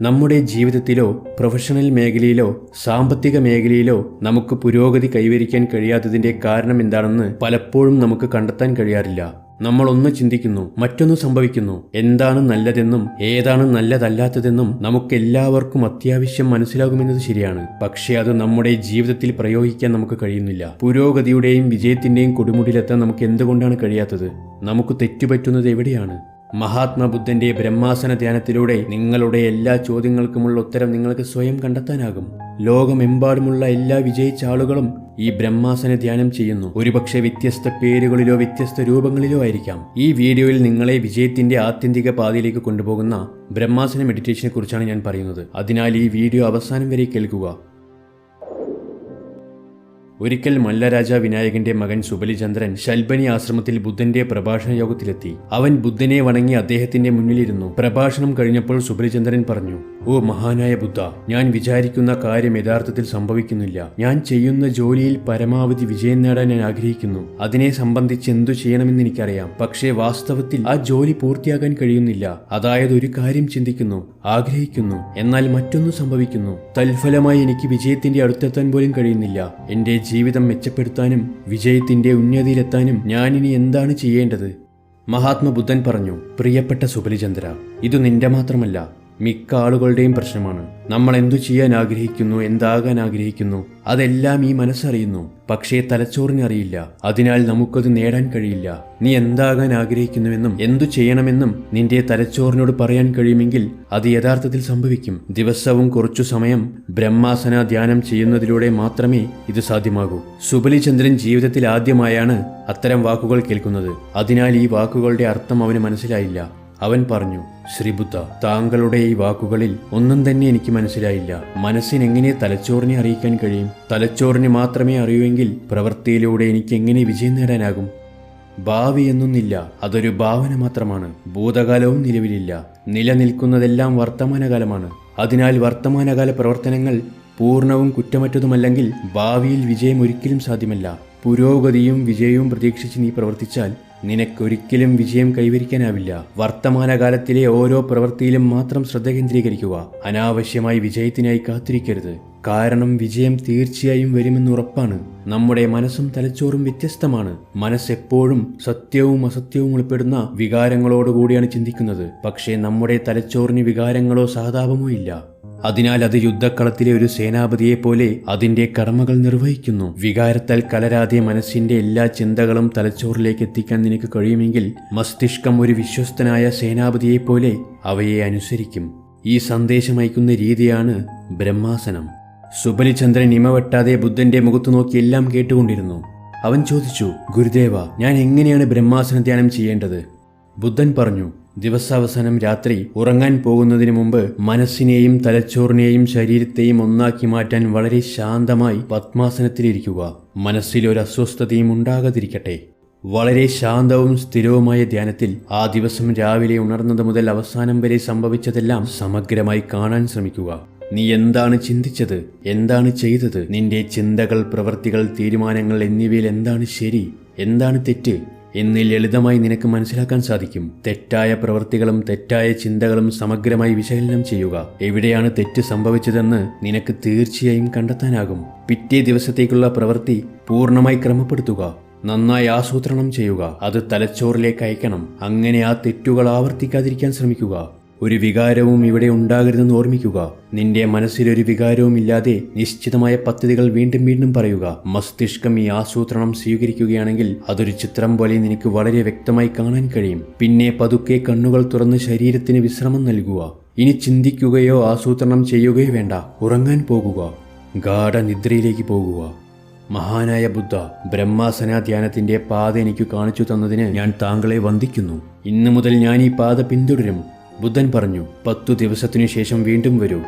നമ്മുടെ ജീവിതത്തിലോ പ്രൊഫഷണൽ മേഖലയിലോ സാമ്പത്തിക മേഖലയിലോ നമുക്ക് പുരോഗതി കൈവരിക്കാൻ കഴിയാത്തതിന്റെ കാരണം എന്താണെന്ന് പലപ്പോഴും നമുക്ക് കണ്ടെത്താൻ കഴിയാറില്ല. നമ്മൾ ഒന്ന് ചിന്തിക്കുന്നു, മറ്റൊന്ന് സംഭവിക്കുന്നു. എന്താണ് നല്ലതെന്നും ഏതാണ് നല്ലതല്ലാത്തതെന്നും നമുക്കെല്ലാവർക്കും അത്യാവശ്യം മനസ്സിലാകുമെന്നത് ശരിയാണ്. പക്ഷേ അത് നമ്മുടെ ജീവിതത്തിൽ പ്രയോഗിക്കാൻ നമുക്ക് കഴിയുന്നില്ല. പുരോഗതിയുടെയും വിജയത്തിന്റെയും കൊടുമുടിയിലെത്താൻ നമുക്ക് എന്തുകൊണ്ടാണ് കഴിയാത്തത്? നമുക്ക് തെറ്റുപറ്റുന്നത് എവിടെയാണ്? മഹാത്മാബുദ്ധന്റെ ബ്രഹ്മാസന ധ്യാനത്തിലൂടെ നിങ്ങളുടെ എല്ലാ ചോദ്യങ്ങൾക്കുമുള്ള ഉത്തരം നിങ്ങൾക്ക് സ്വയം കണ്ടെത്താനാകും. ലോകമെമ്പാടുമുള്ള എല്ലാ വിജയിച്ച ആളുകളും ഈ ബ്രഹ്മാസന ധ്യാനം ചെയ്യുന്നു. ഒരുപക്ഷെ വ്യത്യസ്ത പേരുകളിലോ വ്യത്യസ്ത രൂപങ്ങളിലോ ആയിരിക്കാം. ഈ വീഡിയോയിൽ നിങ്ങളെ വിജയത്തിന്റെ ആത്യന്തിക പാതയിലേക്ക് കൊണ്ടുപോകുന്ന ബ്രഹ്മാസന മെഡിറ്റേഷനെ കുറിച്ചാണ് ഞാൻ പറയുന്നത്. അതിനാൽ ഈ വീഡിയോ അവസാനം വരെ കേൾക്കുക. ഒരിക്കൽ മല്ലരാജ വിനായകന്റെ മകൻ സുബലിചന്ദ്രൻ ശൽബനി ആശ്രമത്തിൽ ബുദ്ധന്റെ പ്രഭാഷണ യോഗത്തിലെത്തി. അവൻ ബുദ്ധനെ വണങ്ങി അദ്ദേഹത്തിന്റെ മുന്നിലിരുന്നു. പ്രഭാഷണം കഴിഞ്ഞപ്പോൾ സുബലിചന്ദ്രൻ പറഞ്ഞു, "ഓ മഹാനായ ബുദ്ധ, ഞാൻ വിചാരിക്കുന്ന കാര്യം യഥാർത്ഥത്തിൽ സംഭവിക്കുന്നില്ല. ഞാൻ ചെയ്യുന്ന ജോലിയിൽ പരമാവധി വിജയം നേടാൻ ഞാൻ ആഗ്രഹിക്കുന്നു. അതിനെ സംബന്ധിച്ച് എന്തു ചെയ്യണമെന്ന് എനിക്കറിയാം. പക്ഷേ വാസ്തവത്തിൽ ആ ജോലി പൂർത്തിയാക്കാൻ കഴിയുന്നില്ല. അതായത് ഒരു കാര്യം ചിന്തിക്കുന്നു, ആഗ്രഹിക്കുന്നു, എന്നാൽ മറ്റൊന്ന് സംഭവിക്കുന്നു. തൽഫലമായി എനിക്ക് വിജയത്തിന്റെ അടുത്തെത്താൻ പോലും കഴിയുന്നില്ല. എന്റെ ജീവിതം മെച്ചപ്പെടുത്താനും വിജയത്തിന്റെ ഉന്നതിയിലെത്താനും ഞാനിനി എന്താണ് ചെയ്യേണ്ടത്?" മഹാത്മാബുദ്ധൻ പറഞ്ഞു, "പ്രിയപ്പെട്ട സുബലിചന്ദ്ര, ഇത് നിന്റെ മാത്രമല്ല, മിക്ക ആളുകളുടെയും പ്രശ്നമാണ്. നമ്മൾ എന്തു ചെയ്യാൻ ആഗ്രഹിക്കുന്നു, എന്താകാൻ ആഗ്രഹിക്കുന്നു, അതെല്ലാം ഈ മനസ്സറിയുന്നു. പക്ഷേ തലച്ചോറിന് അറിയില്ല. അതിനാൽ നമുക്കത് നേടാൻ കഴിയില്ല. നീ എന്താകാൻ ആഗ്രഹിക്കുന്നുവെന്നും എന്തു ചെയ്യണമെന്നും നിന്റെ തലച്ചോറിനോട് പറയാൻ കഴിയുമെങ്കിൽ അത് യഥാർത്ഥത്തിൽ സംഭവിക്കും. ദിവസവും കുറച്ചു സമയം ബ്രഹ്മാസന ധ്യാനം ചെയ്യുന്നതിലൂടെ മാത്രമേ ഇത് സാധ്യമാകൂ." സുബലിചന്ദ്രൻ ജീവിതത്തിൽ ആദ്യമായാണ് അത്തരം വാക്കുകൾ കേൾക്കുന്നത്. അതിനാൽ ഈ വാക്കുകളുടെ അർത്ഥം അവന് മനസ്സിലായില്ല. അവൻ പറഞ്ഞു, "ശ്രീബുദ്ധ, താങ്കളുടെ ഈ വാക്കുകളിൽ ഒന്നും തന്നെ എനിക്ക് മനസ്സിലായില്ല. മനസ്സിനെങ്ങനെ തലച്ചോറിനെ അറിയിക്കാൻ കഴിയും? തലച്ചോറിന് മാത്രമേ അറിയുമെങ്കിൽ പ്രവൃത്തിയിലൂടെ എനിക്ക് എങ്ങനെ വിജയം നേടാനാകും? ഭാവി എന്നൊന്നില്ല, അതൊരു ഭാവന മാത്രമാണ്. ഭൂതകാലവും നിലവിലില്ല. നിലനിൽക്കുന്നതെല്ലാം വർത്തമാനകാലമാണ്. അതിനാൽ വർത്തമാനകാല പ്രവർത്തനങ്ങൾ പൂർണ്ണവും കുറ്റമറ്റതുമല്ലെങ്കിൽ ഭാവിയിൽ വിജയം ഒരിക്കലും സാധ്യമല്ല. പുരോഗതിയും വിജയവും പ്രതീക്ഷിച്ച് നീ പ്രവർത്തിച്ചാൽ നിനക്കൊരിക്കലും വിജയം കൈവരിക്കാനാവില്ല. വർത്തമാനകാലത്തിലെ ഓരോ പ്രവൃത്തിയിലും മാത്രം ശ്രദ്ധ കേന്ദ്രീകരിക്കുക. അനാവശ്യമായി വിജയത്തിനായി കാത്തിരിക്കരുത്. കാരണം വിജയം തീർച്ചയായും വരുമെന്ന് ഉറപ്പാണ്. നമ്മുടെ മനസ്സും തലച്ചോറും വ്യത്യസ്തമാണ്. മനസ്സെപ്പോഴും സത്യവും അസത്യവും ഉൾപ്പെടുന്ന വികാരങ്ങളോടുകൂടിയാണ് ചിന്തിക്കുന്നത്. പക്ഷേ നമ്മുടെ തലച്ചോറിന് വികാരങ്ങളോ സഹതാപമോ ഇല്ല. അതിനാൽ അത് യുദ്ധക്കളത്തിലെ ഒരു സേനാപതിയെപ്പോലെ അതിന്റെ കർമ്മകൾ നിർവഹിക്കുന്നു. വികാരത്താൽ കലരാതെ മനസ്സിന്റെ എല്ലാ ചിന്തകളും തലച്ചോറിലേക്ക് എത്തിക്കാൻ നിനക്ക് കഴിയുമെങ്കിൽ മസ്തിഷ്കം ഒരു വിശ്വസ്തനായ സേനാപതിയെപ്പോലെ അവയെ അനുസരിക്കും. ഈ സന്ദേശം അയക്കുന്ന രീതിയാണ് ബ്രഹ്മാസനം. സുബലിചന്ദ്രൻ ഇമവെട്ടാതെ ബുദ്ധന്റെ മുഖത്തു നോക്കി എല്ലാം കേട്ടുകൊണ്ടിരുന്നു. അവൻ ചോദിച്ചു, "ഗുരുദേവ, ഞാൻ എങ്ങനെയാണ് ബ്രഹ്മാസന ധ്യാനം ചെയ്യേണ്ടത്?" ബുദ്ധൻ പറഞ്ഞു, "ദിവസാവസാനം രാത്രി ഉറങ്ങാൻ പോകുന്നതിന് മുമ്പ് മനസ്സിനെയും തലച്ചോറിനെയും ശരീരത്തെയും ഒന്നാക്കി മാറ്റാൻ വളരെ ശാന്തമായി പദ്മാസനത്തിലിരിക്കുക. മനസ്സിൽ ഒരു അസ്വസ്ഥതയും ഉണ്ടാകാതിരിക്കട്ടെ. വളരെ ശാന്തവും സ്ഥിരവുമായ ധ്യാനത്തിൽ ആ ദിവസം രാവിലെ ഉണർന്നത് മുതൽ അവസാനം വരെ സംഭവിച്ചതെല്ലാം സമഗ്രമായി കാണാൻ ശ്രമിക്കുക. നീ എന്താണ് ചിന്തിച്ചത്, എന്താണ് ചെയ്തത്, നിന്റെ ചിന്തകൾ, പ്രവൃത്തികൾ, തീരുമാനങ്ങൾ എന്നിവയിൽ എന്താണ് ശരി, എന്താണ് തെറ്റ് എന്ന് ലളിതമായി നിനക്ക് മനസ്സിലാക്കാൻ സാധിക്കും. തെറ്റായ പ്രവൃത്തികളും തെറ്റായ ചിന്തകളും സമഗ്രമായി വിശകലനം ചെയ്യുക. എവിടെയാണ് തെറ്റ് സംഭവിച്ചതെന്ന് നിനക്ക് തീർച്ചയായും കണ്ടെത്താനാകും. പിറ്റേ ദിവസത്തേക്കുള്ള പ്രവൃത്തി പൂർണ്ണമായി ക്രമപ്പെടുത്തുക. നന്നായി ആസൂത്രണം ചെയ്യുക. അത് തലച്ചോറിലേക്ക് അയക്കണം. അങ്ങനെ ആ തെറ്റുകൾ ആവർത്തിക്കാതിരിക്കാൻ ശ്രമിക്കുക. ഒരു വികാരവും ഇവിടെ ഉണ്ടാകരുതെന്ന് ഓർമ്മിക്കുക. നിന്റെ മനസ്സിലൊരു വികാരവും ഇല്ലാതെ നിശ്ചിതമായ പദ്ധതികൾ വീണ്ടും വീണ്ടും പറയുക. മസ്തിഷ്കം ഈ ആസൂത്രണം സ്വീകരിക്കുകയാണെങ്കിൽ അതൊരു ചിത്രം പോലെ നിനക്ക് വളരെ വ്യക്തമായി കാണാൻ കഴിയും. പിന്നെ പതുക്കെ കണ്ണുകൾ തുറന്ന് ശരീരത്തിന് വിശ്രമം നൽകുക. ഇനി ചിന്തിക്കുകയോ ആസൂത്രണം ചെയ്യുകയോ വേണ്ട. ഉറങ്ങാൻ പോകുക. ഗാഢനിദ്രയിലേക്ക് പോകുക. മഹാനായ ബുദ്ധ, ബ്രഹ്മാസന ധ്യാനത്തിന്റെ പാത എനിക്ക് കാണിച്ചു തന്നതിന് ഞാൻ താങ്കളെ വന്ദിക്കുന്നു. ഇന്നു മുതൽ ഞാൻ ഈ പാത പിന്തുടരും. ബുദ്ധൻ പറഞ്ഞു, 10 ദിവസത്തിനു ശേഷം വീണ്ടും വരൂ.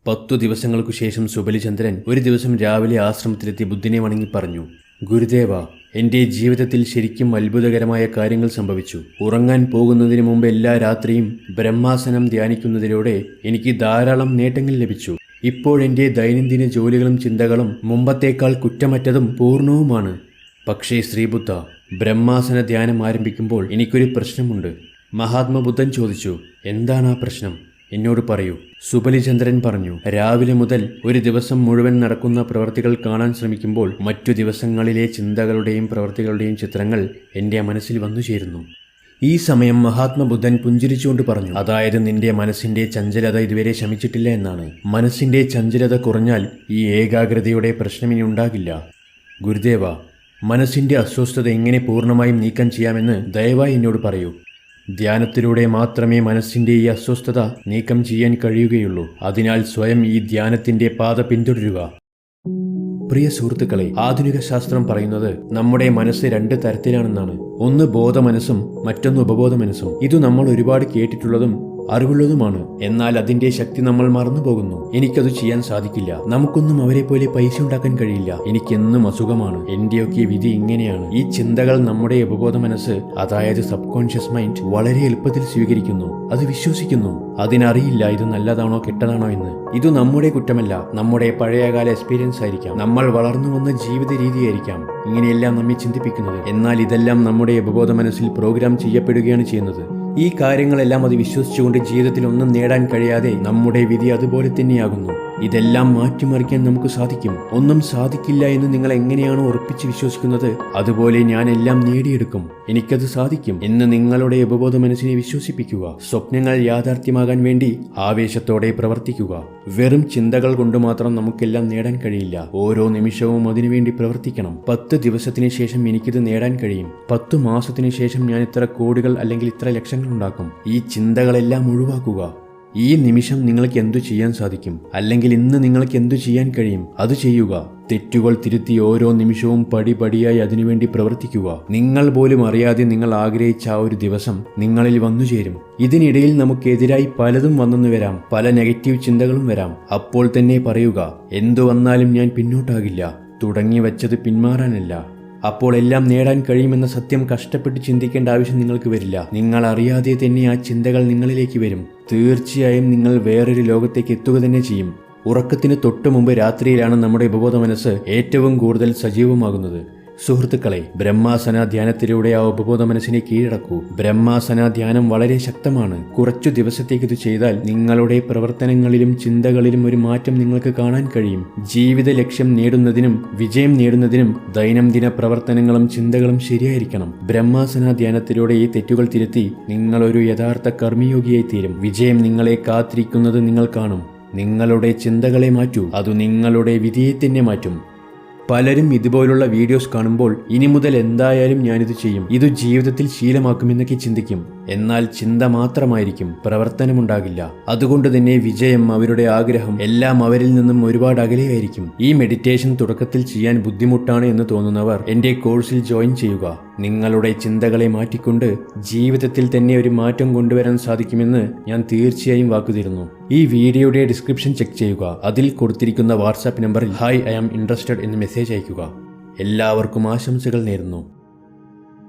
10 ദിവസങ്ങൾക്കു ശേഷം സുബലിചന്ദ്രൻ ഒരു ദിവസം രാവിലെ ആശ്രമത്തിലെത്തി ബുദ്ധനെ വണങ്ങി പറഞ്ഞു, "ഗുരുദേവ, എന്റെ ജീവിതത്തിൽ ശരിക്കും അത്ഭുതകരമായ കാര്യങ്ങൾ സംഭവിച്ചു. ഉറങ്ങാൻ പോകുന്നതിന് മുമ്പ് എല്ലാ രാത്രിയും ബ്രഹ്മാസനം ധ്യാനിക്കുന്നതിലൂടെ എനിക്ക് ധാരാളം നേട്ടങ്ങൾ ലഭിച്ചു. ഇപ്പോഴെന്റെ ദൈനംദിന ജോലികളും ചിന്തകളും മുമ്പത്തേക്കാൾ കുറ്റമറ്റതും പൂർണ്ണവുമാണ്. പക്ഷേ ശ്രീബുദ്ധ, ബ്രഹ്മാസന ധ്യാനം ആരംഭിക്കുമ്പോൾ എനിക്കൊരു പ്രശ്നമുണ്ട്." മഹാത്മാബുദ്ധൻ ചോദിച്ചു, "എന്താണ് ആ പ്രശ്നം?" എന്നോട് പറയൂ. സുബലിചന്ദ്രൻ പറഞ്ഞു. രാവിലെ മുതൽ ഒരു ദിവസം മുഴുവൻ നടക്കുന്ന പ്രവൃത്തികൾ കാണാൻ ശ്രമിക്കുമ്പോൾ മറ്റു ദിവസങ്ങളിലെ ചിന്തകളുടെയും പ്രവൃത്തികളുടെയും ചിത്രങ്ങൾ എൻ്റെ മനസ്സിൽ വന്നു ചേരുന്നു. ഈ സമയം മഹാത്മബുദ്ധൻ പുഞ്ചിരിച്ചുകൊണ്ട് പറഞ്ഞു, അതായത് നിന്റെ മനസ്സിന്റെ ചഞ്ചലത ഇതുവരെ ശമിച്ചിട്ടില്ല എന്നാണ്. മനസ്സിന്റെ ചഞ്ചലത കുറഞ്ഞാൽ ഈ ഏകാഗ്രതയുടെ പ്രശ്നമിനി ഉണ്ടാകില്ല. ഗുരുദേവ, മനസ്സിന്റെ അസ്വസ്ഥത എങ്ങനെ പൂർണ്ണമായും നീക്കം ചെയ്യാമെന്ന് ദയവായി എന്നോട് പറയൂ. ധ്യാനത്തിലൂടെ മാത്രമേ മനസ്സിന്റെ ഈ അസ്വസ്ഥത നീക്കം ചെയ്യാൻ കഴിയുകയുള്ളൂ. അതിനാൽ സ്വയം ഈ ധ്യാനത്തിന്റെ പാത പിന്തുടരുക. പ്രിയ സുഹൃത്തുക്കളെ, ആധുനിക ശാസ്ത്രം പറയുന്നത് നമ്മുടെ മനസ്സ് 2 തരത്തിലാണെന്നാണ്. ഒന്ന് ബോധമനസ്സും മറ്റൊന്ന് ഉപബോധ മനസ്സും. ഇത് നമ്മൾ ഒരുപാട് കേട്ടിട്ടുള്ളതും അറിവുള്ളതുമാണ്. എന്നാൽ അതിന്റെ ശക്തി നമ്മൾ മറന്നുപോകുന്നു. എനിക്കത് ചെയ്യാൻ സാധിക്കില്ല, നമുക്കൊന്നും അവരെ പോലെ പൈസ ഉണ്ടാക്കാൻ കഴിയില്ല, എനിക്കെന്നും അസുഖമാണ്, എന്റെയൊക്കെ വിധി ഇങ്ങനെയാണ്. ഈ ചിന്തകൾ നമ്മുടെ ഉപബോധ മനസ്സ്, അതായത് സബ് കോൺഷ്യസ് മൈൻഡ്, വളരെ എളുപ്പത്തിൽ സ്വീകരിക്കുന്നു. അത് വിശ്വസിക്കുന്നു. അതിനറിയില്ല ഇത് നല്ലതാണോ കെട്ടതാണോ എന്ന്. ഇത് നമ്മുടെ കുറ്റമല്ല, നമ്മുടെ പഴയകാല എക്സ്പീരിയൻസ് ആയിരിക്കാം, നമ്മൾ വളർന്നു വന്ന ജീവിത രീതിയായിരിക്കാം ഇങ്ങനെയെല്ലാം നമ്മെ ചിന്തിപ്പിക്കുന്നത്. എന്നാൽ ഇതെല്ലാം നമ്മുടെ ഉപബോധ മനസ്സിൽ പ്രോഗ്രാം ചെയ്യപ്പെടുകയാണ് ചെയ്യുന്നത്. ഈ കാര്യങ്ങളെല്ലാം അത് വിശ്വസിച്ചുകൊണ്ട് ജീവിതത്തിൽ ഒന്നും നേടാൻ കഴിയാതെ നമ്മുടെ വിധി അതുപോലെ തന്നെയാകുന്നു. ഇതെല്ലാം മാറ്റിമറിക്കാൻ നമുക്ക് സാധിക്കും. ഒന്നും സാധിക്കില്ല എന്ന് നിങ്ങൾ എങ്ങനെയാണോ ഉറപ്പിച്ച് വിശ്വസിക്കുന്നത്, അതുപോലെ ഞാൻ എല്ലാം നേടിയെടുക്കും, എനിക്കത് സാധിക്കും എന്ന് നിങ്ങളുടെ ഉപബോധ മനസ്സിനെ വിശ്വസിപ്പിക്കുക. സ്വപ്നങ്ങൾ യാഥാർത്ഥ്യമാകാൻ വേണ്ടി ആവേശത്തോടെ പ്രവർത്തിക്കുക. വെറും ചിന്തകൾ കൊണ്ട് മാത്രം നമുക്കെല്ലാം നേടാൻ കഴിയില്ല. ഓരോ നിമിഷവും അതിനുവേണ്ടി പ്രവർത്തിക്കണം. 10 ദിവസത്തിന് ശേഷം എനിക്കിത് നേടാൻ കഴിയും, 10 മാസത്തിന് ശേഷം ഞാൻ ഇത്ര കോടികൾ അല്ലെങ്കിൽ ഇത്ര ലക്ഷങ്ങൾ ഉണ്ടാക്കും. ഈ ചിന്തകളെല്ലാം ഒഴിവാക്കുക. ഈ നിമിഷം നിങ്ങൾക്ക് എന്തു ചെയ്യാൻ സാധിക്കും, അല്ലെങ്കിൽ ഇന്ന് നിങ്ങൾക്ക് എന്തു ചെയ്യാൻ കഴിയും, അത് ചെയ്യുക. തെറ്റുകൾ തിരുത്തി ഓരോ നിമിഷവും പടിപടിയായി അതിനുവേണ്ടി പ്രവർത്തിക്കുക. നിങ്ങൾ പോലും അറിയാതെ നിങ്ങൾ ആഗ്രഹിച്ച ആ ഒരു ദിവസം നിങ്ങളിൽ വന്നു ചേരും. ഇതിനിടയിൽ നമുക്കെതിരായി പലതും വന്നെന്ന് വരാം, പല നെഗറ്റീവ് ചിന്തകളും വരാം. അപ്പോൾ തന്നെ പറയുക, എന്തു വന്നാലും ഞാൻ പിന്നോട്ടാകില്ല, തുടങ്ങി വച്ചത് പിന്മാറാനല്ല. അപ്പോൾ എല്ലാം നേടാൻ കഴിയുമെന്ന സത്യം കഷ്ടപ്പെട്ട് ചിന്തിക്കേണ്ട ആവശ്യം നിങ്ങൾക്ക് വരില്ല. നിങ്ങൾ അറിയാതെ തന്നെ ആ ചിന്തകൾ നിങ്ങളിലേക്ക് വരും. തീർച്ചയായും നിങ്ങൾ വേറൊരു ലോകത്തേക്ക് എത്തുക തന്നെ ചെയ്യും. ഉറക്കത്തിന് തൊട്ടു മുമ്പ് രാത്രിയിലാണ് നമ്മുടെ ഉപബോധ മനസ്സ് ഏറ്റവും കൂടുതൽ സജീവമാകുന്നത്. സുഹൃത്തുക്കളെ, ബ്രഹ്മാസന ധ്യാനത്തിലൂടെ ആ ഉപബോധ മനസ്സിനെ കീഴടക്കൂ. ബ്രഹ്മാസന ധ്യാനം വളരെ ശക്തമാണ്. കുറച്ചു ദിവസത്തേക്ക് ഇത് ചെയ്താൽ നിങ്ങളുടെ പ്രവർത്തനങ്ങളിലും ചിന്തകളിലും ഒരു മാറ്റം നിങ്ങൾക്ക് കാണാൻ കഴിയും. ജീവിത ലക്ഷ്യം നേടുന്നതിനും വിജയം നേടുന്നതിനും ദൈനംദിന പ്രവർത്തനങ്ങളും ചിന്തകളും ശരിയായിരിക്കണം. ബ്രഹ്മാസന ധ്യാനത്തിലൂടെ ഈ തെറ്റുകൾ തിരുത്തി നിങ്ങളൊരു യഥാർത്ഥ കർമ്മയോഗിയായി തീരും. വിജയം നിങ്ങളെ കാത്തിരിക്കുന്നത് നിങ്ങൾ കാണും. നിങ്ങളുടെ ചിന്തകളെ മാറ്റൂ, അത് നിങ്ങളുടെ വിധിയെ തന്നെ മാറ്റും. പലരും ഇതുപോലുള്ള വീഡിയോസ് കാണുമ്പോൾ ഇനി മുതൽ എന്തായാലും ഞാനിത് ചെയ്യും, ഇത് ജീവിതത്തിൽ ശീലമാക്കുമെന്നൊക്കെ ചിന്തിക്കും. എന്നാൽ ചിന്ത മാത്രമായിരിക്കും, പ്രവർത്തനമുണ്ടാകില്ല. അതുകൊണ്ട് തന്നെ വിജയം, അവരുടെ ആഗ്രഹം എല്ലാം അവരിൽ നിന്നും ഒരുപാട് അകലെയായിരിക്കും. ഈ മെഡിറ്റേഷൻ തുടക്കത്തിൽ ചെയ്യാൻ ബുദ്ധിമുട്ടാണ് എന്ന് തോന്നുന്നവർ എൻ്റെ കോഴ്സിൽ ജോയിൻ ചെയ്യുക. നിങ്ങളുടെ ചിന്തകളെ മാറ്റിക്കൊണ്ട് ജീവിതത്തിൽ തന്നെ ഒരു മാറ്റം കൊണ്ടുവരാൻ സാധിക്കുമെന്ന് ഞാൻ തീർച്ചയായും വാക്കുതരുന്നു. ഈ വീഡിയോയുടെ ഡിസ്ക്രിപ്ഷൻ ചെക്ക് ചെയ്യുക. അതിൽ കൊടുത്തിരിക്കുന്ന വാട്സാപ്പ് നമ്പറിൽ ഹായ് ഐ ആം ഇൻട്രസ്റ്റഡ് എന്ന് മെസ്സേജ് അയയ്ക്കുക. എല്ലാവർക്കും ആശംസകൾ നേരുന്നു.